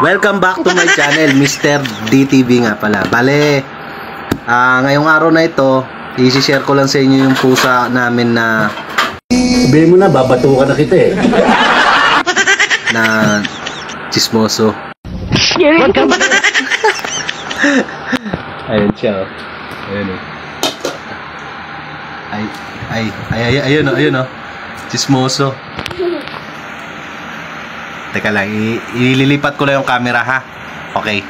Welcome back to my channel, Mr. DTV nga pala. Bale, ngayong araw na ito, i-share ko lang sa inyo yung pusa namin na sabihin mo na, babatukan na kita eh. Na chismoso. Ayun siya, oh. Ayun, oh. Ayun, oh. Chismoso. Teka lang, ililipat ko lang yung camera, ha? Okay.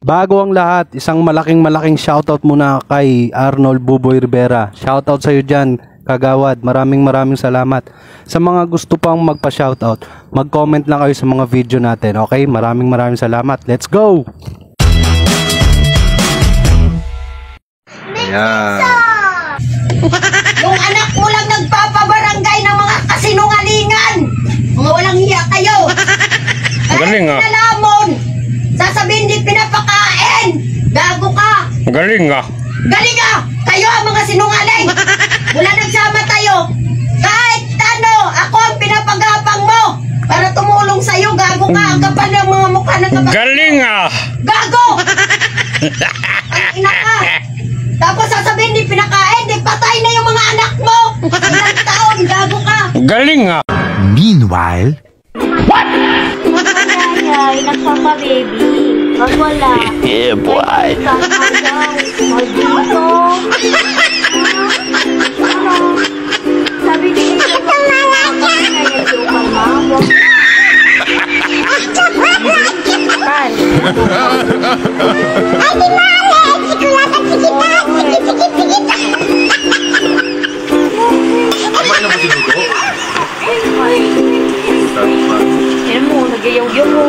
Bago ang lahat, isang malaking shoutout muna kay Arnold Buboy Rivera. Shoutout sa iyo dyan, kagawad. Maraming salamat. Sa mga gusto pang magpa-shoutout, mag-comment lang kayo sa mga video natin, okay? Maraming salamat. Let's go! Ayan. Yung anak mo lang nagpapabarangay ng mga kasinungalingan. Mga walang hiya kayo. Galing ah. Nalamon. Sasabihin di pinapakain. Gago ka. Galing ah. Galing ah. Kayo ang mga sinungaling. Mula nagsama tayo. Kahit ano, ako ang pinapagapang mo. Para tumulong sa'yo. Gago ka. Ang kapal ng mga mukha ng kapatid. Galing ah. Gago. Ang ina ka. Tapos sasabihin di pinakain. Di patay na yung mga anak mo. Ilang taon. Gago ka. Galing ah. Meanwhile, What? Ay, nagpapa-baby. Wag wala. yeah, boy. Maldito. Sabi ni Yan mo, nagyayaw-yaw mo.